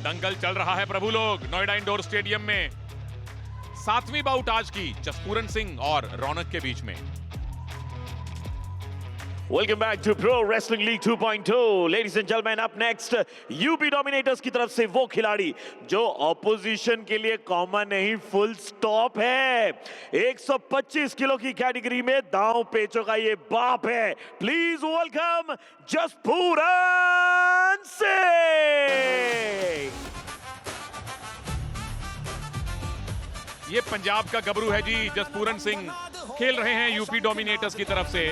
दंगल चल रहा है प्रभु लोग नोएडा इंडोर स्टेडियम में। 7वीं बाउट आज की जसपूरन सिंह और रौनक के बीच में। Welcome back to Pro Wrestling League 2.0. Ladies and gentlemen, up next, UP Dominators की तरफ से वो खिलाड़ी जो ऑपोजिशन के लिए कॉमन नहीं फुल स्टॉप है। 125 किलो की कैटेगरी में दांव पेचों का ये बाप है। Please welcome Jaspuran Singh. ये पंजाब का गबरू है जी, जसपूरन सिंह खेल रहे हैं यूपी डोमिनेटर्स की तरफ से।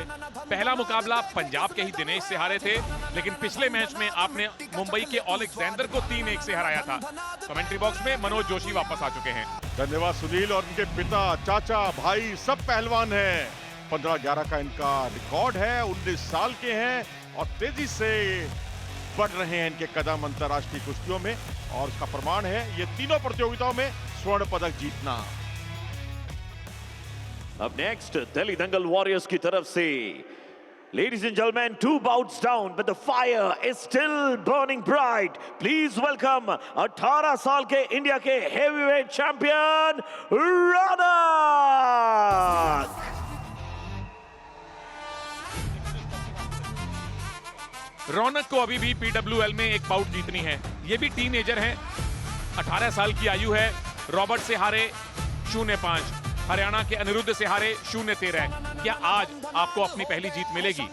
पहला मुकाबला पंजाब के ही दिनेश से हारे थे, लेकिन पिछले मैच में आपने मुंबई के ओलेक्जेंडर को 3-1 से हराया था। कमेंट्री बॉक्स में मनोज जोशी वापस आ चुके हैं। धन्यवाद सुनील। और उनके पिता, चाचा, भाई सब पहलवान हैं। 15-11 का इनका रिकॉर्ड है। 19 साल के हैं और तेजी से बढ़ रहे हैं इनके कदम अंतरराष्ट्रीय कुश्तियों में, और उसका प्रमाण है ये तीनों प्रतियोगिताओं में स्वर्ण पदक जीतना। Up next, Delhi Dangal Warriors की तरफ से, ladies and gentlemen, 2 bouts down, but the fire is still burning bright. Please welcome 18 साल के इंडिया के heavyweight champion रौनक। रौनक को अभी भी PWL में एक बाउट जीतनी है। ये भी टीनेजर हैं, 18 साल की आयु है। रॉबर्ट से हारे 0-5, हरियाणा के अनिरुद्ध से हारे 0-13। क्या आज आपको अपनी पहली जीत मिलेगी?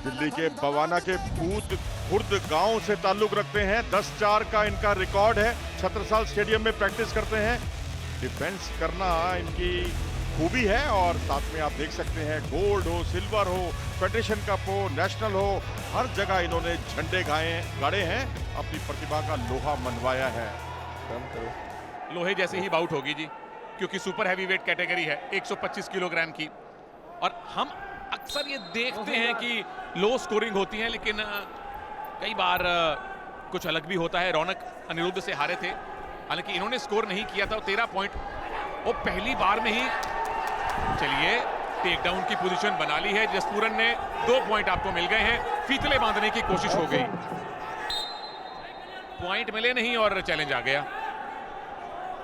दिल्ली के बवाना के बूथ खुर्द गांव से ताल्लुक रखते हैं। 10-4 का इनका रिकॉर्ड है। छत्रसाल स्टेडियम में प्रैक्टिस करते हैं। डिफेंस करना इनकी खूबी है, और साथ में आप देख सकते हैं गोल्ड हो, सिल्वर हो, फेडरेशन कप हो, नेशनल हो, हर जगह इन्होंने झंडे गाड़े हैं। अपनी प्रतिभा का लोहा मनवाया है। लोहे जैसी ही बाउट होगी जी, क्योंकि सुपर हैवीवेट कैटेगरी है 125 किलोग्राम की। और हम अक्सर ये देखते हैं कि लो स्कोरिंग होती है, लेकिन कई बार कुछ अलग भी होता है। रौनक अनिरुद्ध से हारे थे, हालांकि इन्होंने स्कोर नहीं किया था। 13 पॉइंट वो पहली बार में ही। चलिए, टेक डाउन की पोजीशन बना ली है जसपूरन ने। 2 पॉइंट आपको मिल गए हैं। फीतले बांधने की कोशिश हो गई, पॉइंट मिले नहीं और चैलेंज आ गया।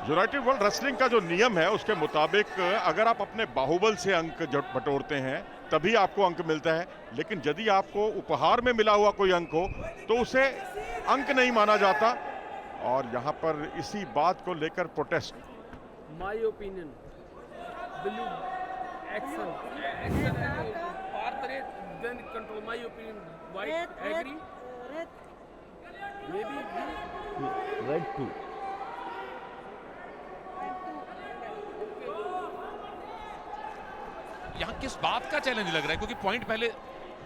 यूनाइटेड वर्ल्ड रेसलिंग का जो नियम है उसके मुताबिक अगर आप अपने बाहुबल से अंक बटोरते हैं तभी आपको अंक मिलता है, लेकिन यदि आपको उपहार में मिला हुआ कोई अंक हो तो उसे अंक नहीं माना जाता। और यहाँ पर इसी बात को लेकर protest. My opinion, blue action far then control. My opinion, white agree, maybe Red 2. यहाँ किस बात का चैलेंज लग रहा है? क्योंकि पॉइंट पहले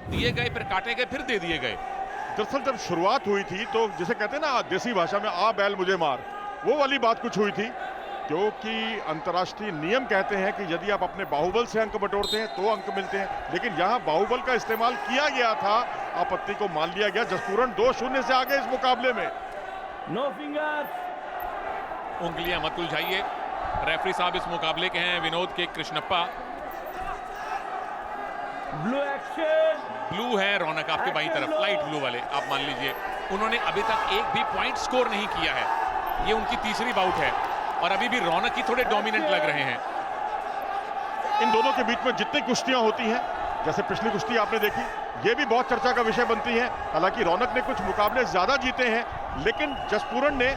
दिए गए, फिर काटे गए, फिर दे दिए गए। दरअसल जब शुरुआत हुई थी तो जिसे कहते हैं ना देसी भाषा में, आ बैल मुझे मार, वो वाली बात कुछ हुई थी। क्योंकि अंतर्राष्ट्रीय नियम कहते हैं कि यदि आप अपने बाहुबल से अंक बटोरते हैं तो अंक मिलते हैं, लेकिन यहाँ बाहुबल का इस्तेमाल किया गया था। आपत्ति को मान लिया गया। जसपूरन 2-0 से आगे इस मुकाबले में। no fingers. उंगलियां मत उलझाइए। रेफरी साहब इस मुकाबले के हैं विनोद के कृष्णप्पा। Blue action. ब्लू है रौनक आपके बाईं तरफ, लाइट ब्लू वाले आप मान लीजिए। उन्होंने अभी तक एक भी पॉइंट स्कोर नहीं किया है। ये उनकी तीसरी बाउट है और अभी भी रौनक ही थोड़े डोमिनेंट लग रहे हैं। इन दोनों के बीच में जितनी कुश्तियां होती हैं, जैसे पिछली कुश्ती आपने देखी, ये भी बहुत चर्चा का विषय बनती है। हालांकि रौनक ने कुछ मुकाबले ज्यादा जीते हैं, लेकिन जसपूरन ने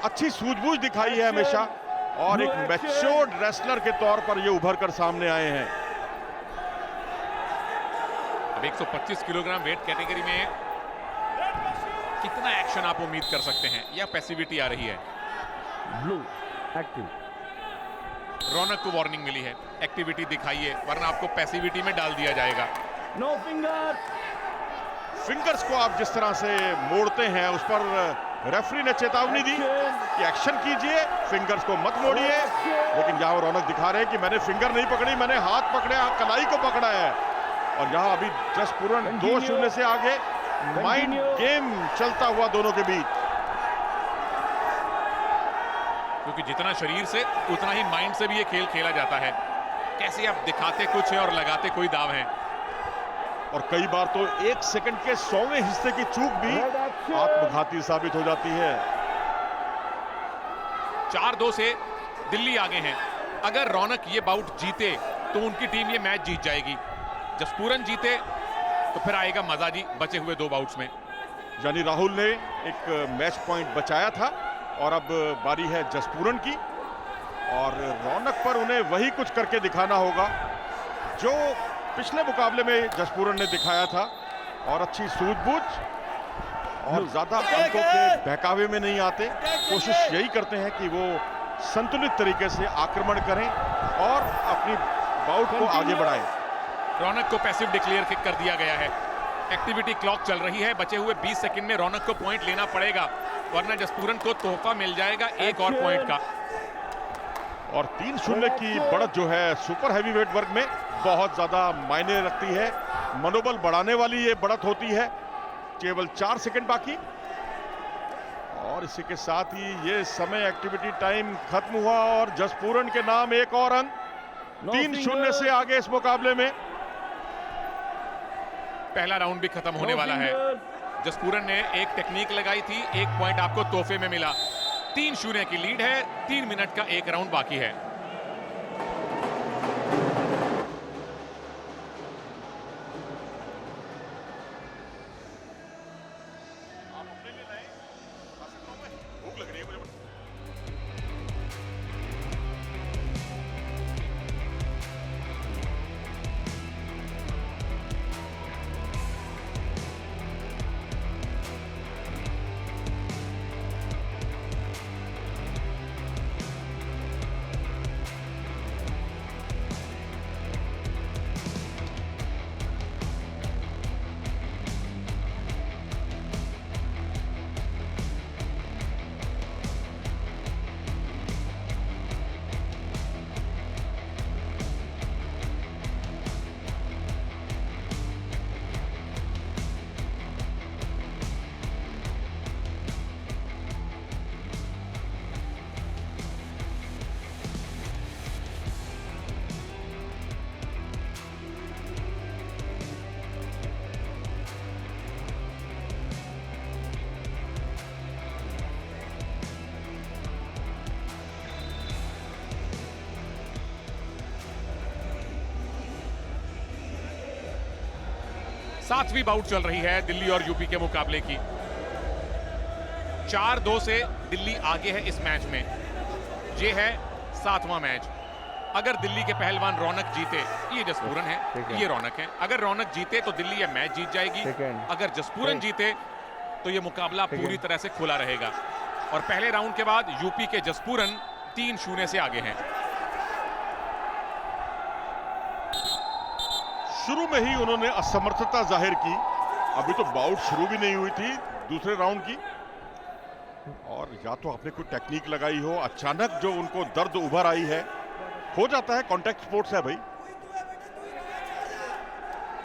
अच्छी सूझबूझ दिखाई है हमेशा, और एक मैच्योर्ड रेसलर के तौर पर ये उभर कर सामने आए हैं। अब 125 किलोग्राम वेट कैटेगरी में कितना एक्शन आप उम्मीद कर सकते हैं, या पैसिविटी आ रही है? Blue active. रौनक को वार्निंग मिली है, एक्टिविटी दिखाइए वरना आपको पैसिविटी में डाल दिया जाएगा। No fingers. फिंगर्स को आप जिस तरह से मोड़ते हैं उस पर रेफरी ने चेतावनी दी कि एक्शन कीजिए, फिंगर्स को मत मोड़िए। लेकिन यहाँ रौनक दिखा रहे हैं कि मैंने फिंगर नहीं पकड़ी, मैंने हाथ पकड़े, कलाई को पकड़ा है। और यहाँ अभी जसपूरन 2-0 से आगे। माइंड गेम चलता हुआ दोनों के बीच, क्योंकि जितना शरीर से उतना ही माइंड से भी ये खेल खेला जाता है। कैसे आप दिखाते कुछ है और लगाते कोई दाव है। और कई बार तो 1 सेकंड के 100वें हिस्से की चूक भी आत्मघाती साबित हो जाती है। 4-2 से दिल्ली आगे हैं। अगर रौनक ये बाउट जीते तो उनकी टीम ये मैच जीत जाएगी। जसपूरन जीते तो फिर आएगा मजा जी बचे हुए 2 बाउट्स में। यानी राहुल ने एक मैच पॉइंट बचाया था और अब बारी है जसपूरन की, और रौनक पर उन्हें वही कुछ करके दिखाना होगा जो पिछले मुकाबले में जसपूरन ने दिखाया था, और अच्छी सूझबूझ और ज्यादा अंकों के बहकावे में नहीं आते। कोशिश यही करते हैं कि वो संतुलित तरीके से आक्रमण करें और अपनी बाउट को आगे बढ़ाएं। रौनक को पैसिव डिक्लेयर कर दिया गया है। एक्टिविटी क्लॉक चल रही है। बचे हुए 20 सेकंड में रौनक को पॉइंट लेना पड़ेगा, वरना जसपूरन को तोहफा मिल जाएगा एक और पॉइंट का। और 3-0 की बढ़त जो है सुपर हैवीवेट वर्ग में बहुत ज्यादा मायने रखती है। मनोबल बढ़ाने वाली ये बढ़त होती है। केवल 4 सेकंड बाकी, और इसी के साथ ही ये समय एक्टिविटी टाइम खत्म हुआ और जसपूरन के नाम एक और अंक। 3-0 से आगे इस मुकाबले में। पहला राउंड भी खत्म होने वाला है। जसपूरन ने एक टेक्निक लगाई थी, 1 पॉइंट आपको तोहफे में मिला। 3-0 की लीड है। 3 मिनट का एक राउंड बाकी है। सातवीं बाउट चल रही है दिल्ली और यूपी के मुकाबले की। 4-2 से दिल्ली आगे है इस मैच में। ये है 7वां मैच। अगर दिल्ली के पहलवान रौनक जीते, ये जसपूरन है, ये रौनक है, अगर रौनक जीते तो दिल्ली ये मैच जीत जाएगी। अगर जसपूरन जीते तो ये मुकाबला पूरी तरह से खुला रहेगा। और पहले राउंड के बाद यूपी के जसपूरन 3-0 से आगे हैं। शुरू में ही उन्होंने असमर्थता जाहिर की। अभी तो बाउट शुरू भी नहीं हुई थी दूसरे राउंड की, और या तो आपने कोई टेक्निक लगाई हो, अचानक जो उनको दर्द उभर आई है, हो जाता है, कॉन्टैक्ट स्पोर्ट्स है भाई।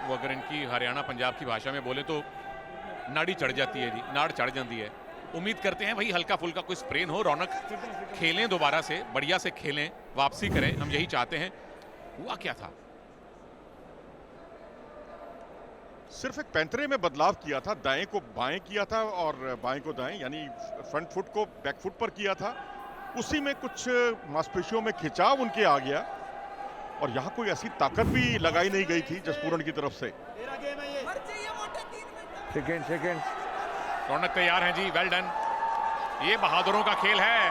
वो अगर इनकी हरियाणा पंजाब की भाषा में बोले तो नाड़ी चढ़ जाती है जी, नाड़ चढ़ जाती है। उम्मीद करते हैं भाई हल्का फुल्का कोई स्प्रेन हो, रौनक खेलें दोबारा से, बढ़िया से खेलें, वापसी करें, हम यही चाहते हैं। हुआ क्या था? सिर्फ एक पैंतरे में बदलाव किया था, दाएं को बाएं किया था और बाएं को दाएं, यानी फ्रंट फुट को बैक फुट पर किया था। उसी में कुछ मांसपेशियों में खिंचाव उनके आ गया, और यहां कोई ऐसी ताकत भी लगाई नहीं गई थी जसपूरन की तरफ से। सेकंड रौनक तैयार हैं जी, वेल डन। ये बहादुरों का खेल है।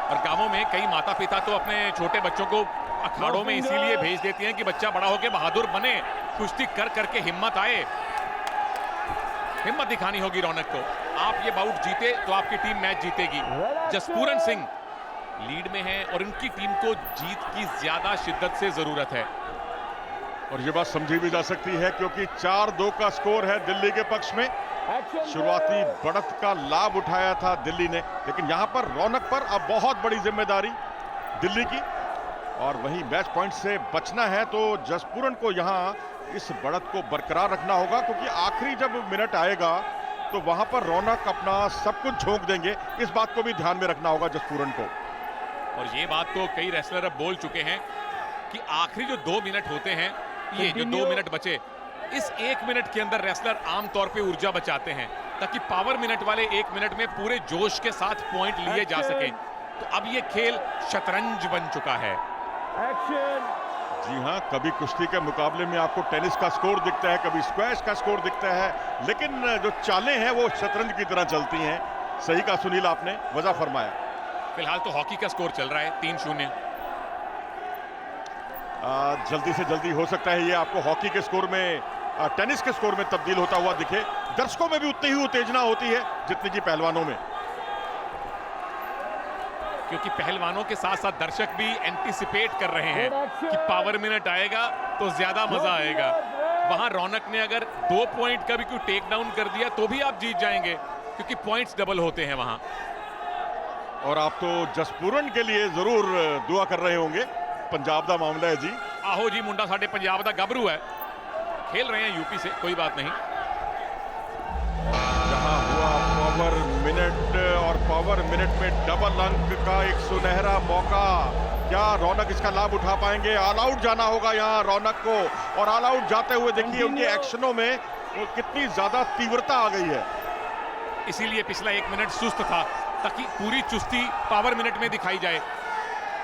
और गांवों में कई माता पिता तो अपने छोटे बच्चों को अखाड़ों में इसीलिए भेज देती हैं कि बच्चा बड़ा होकर बहादुर बने, कुश्ती कर करके हिम्मत आए। हिम्मत दिखानी होगी रौनक को। आप ये बाउट जीते तो आपकी टीम मैच जीतेगी। जसपूरन सिंह लीड में है और इनकी टीम को जीत की ज्यादा शिद्दत से जरूरत है। और ये बात समझी भी जा सकती है क्योंकि 4-2 का स्कोर है दिल्ली के पक्ष में। शुरुआती बढ़त का लाभ उठाया था दिल्ली ने, लेकिन यहां पर रौनक पर अब बहुत बड़ी जिम्मेदारी दिल्ली की, और वहीं मैच पॉइंट से बचना है तो जसपूरन को यहां इस बढ़त को बरकरार रखना होगा, क्योंकि आखिरी जब मिनट आएगा तो वहां पर रौनक अपना सब कुछ झोंक देंगे। इस बात को भी ध्यान में रखना होगा जसपूरन को। और ये बात तो कई रेसलर अब बोल चुके हैं कि आखिरी जो 2 मिनट होते हैं, ये जो 2 मिनट बचे, इस 1 मिनट के अंदर रेसलर आमतौर पे ऊर्जा बचाते हैं ताकि पावर मिनट वाले 1 मिनट में पूरे जोश के साथ पॉइंट लिए जा सकें। तो अब ये खेल शतरंज बन चुका है। Action. जी हाँ, कभी कुश्ती के मुकाबले में आपको टेनिस का स्कोर दिखता है, कभी स्क्वैश का स्कोर दिखता है, लेकिन जो चालें हैं वो शतरंज की तरह चलती हैं। सही कहा सुनील आपने, वजह फरमाया। फिलहाल तो हॉकी का स्कोर चल रहा है 3-0। जल्दी से जल्दी हो सकता है ये आपको हॉकी के स्कोर में, टेनिस के स्कोर में तब्दील होता हुआ दिखे। दर्शकों में भी उतनी ही उत्तेजना होती है जितनी कि पहलवानों में, क्योंकि पहलवानों के साथ साथ दर्शक भी एंटीसिपेट कर रहे हैं कि पावर मिनट आएगा तो ज्यादा मजा आएगा। वहां रौनक ने अगर 2 पॉइंट का भी कोई टेक डाउन कर दिया तो भी आप जीत जाएंगे, क्योंकि पॉइंट्स डबल होते हैं वहां। और आप तो जसपूरन के लिए जरूर दुआ कर रहे होंगे। पंजाब का मामला है जी। आहो जी, मुंडा साडे पंजाब का गबरू है, खेल रहे हैं यूपी से, कोई बात नहीं। जहां हुआ पावर मिनट, और पावर मिनट में डबल अंक का एक सुनहरा मौका। क्या रौनक इसका लाभ उठा पाएंगे? ऑल आउट जाना होगा यहाँ रौनक को, और ऑल आउट जाते हुए देखिए उनके एक्शनों में कितनी ज्यादा तीव्रता आ गई है। इसीलिए पिछला 1 मिनट सुस्त था, ताकि पूरी चुस्ती पावर मिनट में दिखाई जाए।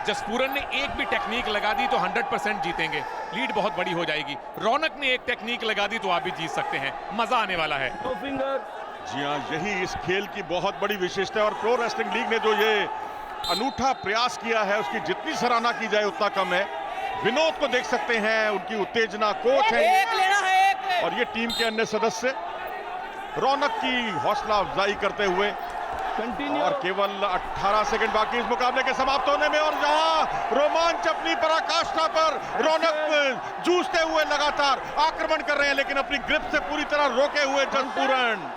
जसपूरन ने एक भी टेक्निक लगा दी तो 100% जीतेंगे, लीड बहुत बड़ी हो जाएगी। रौनक ने एक टेक्निक लगा दी तो आप भी जीत सकते हैं, मजा आने वाला है। No finger. जी हाँ, यही इस खेल की बहुत बड़ी विशेषता है, और प्रो रेसलिंग लीग ने जो ये अनूठा प्रयास किया है उसकी जितनी सराहना की जाए उतना कम है। विनोद को देख सकते हैं, उनकी उत्तेजना, कोच है एक लेना है, एक। और ये टीम के अन्य सदस्य रौनक की हौसला अफजाई करते हुए। Continue. और केवल 18 सेकंड बाकी इस मुकाबले के समाप्त होने में, और जहां रोमांच अपनी पराकाष्ठा पर, रौनक जूझते हुए लगातार आक्रमण कर रहे हैं, लेकिन अपनी ग्रिप से पूरी तरह रोके हुए जसपूरन।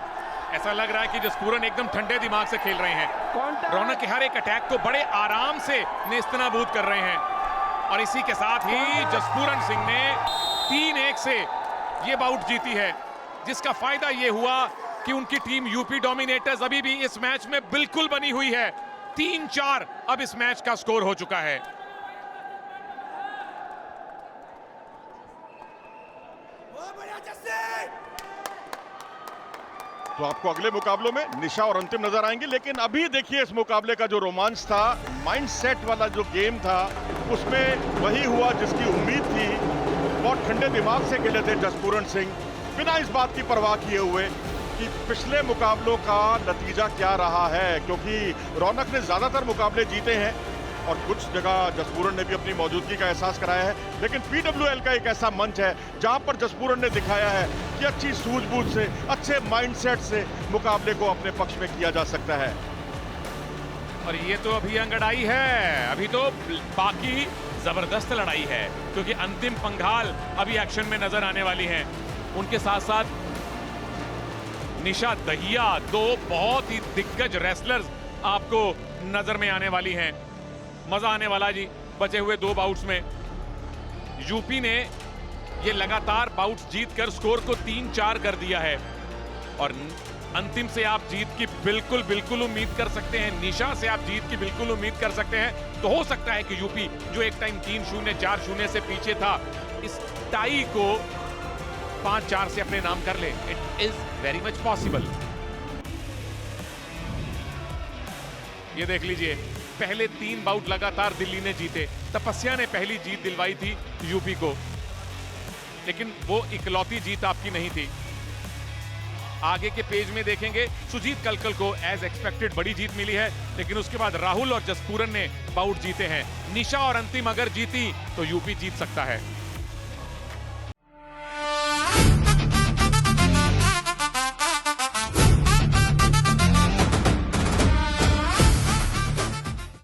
ऐसा लग रहा है कि जसपूरन एकदम ठंडे दिमाग से खेल रहे हैं। Contact. रौनक के हर एक अटैक को बड़े आराम से नेस्तनाबूद कर रहे हैं, और इसी के साथ ही जसपूरन सिंह ने 3-1 से ये बाउट जीती है, जिसका फायदा ये हुआ कि उनकी टीम यूपी डोमिनेटर्स अभी भी इस मैच में बिल्कुल बनी हुई है। 3-4 अब इस मैच का स्कोर हो चुका है। तो आपको अगले मुकाबलों में निशा और अंतिम नजर आएंगे, लेकिन अभी देखिए इस मुकाबले का जो रोमांच था, माइंडसेट वाला जो गेम था, उसमें वही हुआ जिसकी उम्मीद थी। बहुत ठंडे दिमाग से खेले थे जसपूरन सिंह, बिना इस बात की परवाह किए हुए कि पिछले मुकाबलों का नतीजा क्या रहा है, क्योंकि रौनक ने ज्यादातर मुकाबले जीते हैं और कुछ जगह जसपूरन ने भी अपनी मौजूदगी का एहसास कराया है। लेकिन पीडब्ल्यूएल का एक ऐसा मंच है जहां पर जसपूरन ने दिखाया है कि अच्छी सूझबूझ से, अच्छे माइंडसेट से मुकाबले को अपने पक्ष में किया जा सकता है। और ये तो अभी अंगड़ाई है, अभी तो बाकी जबरदस्त लड़ाई है, क्योंकि अंतिम पंघाल अभी एक्शन में नजर आने वाली हैं। उनके साथ साथ निशा दहिया, 2 बहुत ही दिग्गज रेसलर्स आपको नजर में आने वाली हैं। मजा आने वाला जी बचे हुए 2 बाउट्स में। यूपी ने ये लगातार बाउट्स जीतकर स्कोर को 3-4 कर दिया है, और अंतिम से आप जीत की बिल्कुल उम्मीद कर सकते हैं। निशा से आप जीत की बिल्कुल उम्मीद कर सकते हैं। तो हो सकता है कि यूपी, जो एक टाइम 3-0, 4-0 से पीछे था, इस टाई को 5-4 से अपने नाम कर ले। It is very much possible. ये देख लीजिए, पहले 3 बाउट लगातार दिल्ली ने जीते। तपस्या ने पहली जीत दिलवाई थी यूपी को, लेकिन वो इकलौती जीत आपकी नहीं थी। आगे के पेज में देखेंगे, सुजीत कलकल को एज एक्सपेक्टेड बड़ी जीत मिली है, लेकिन उसके बाद राहुल और जसपूरन ने बाउट जीते हैं। निशा और अंतिम अगर जीती तो यूपी जीत सकता है।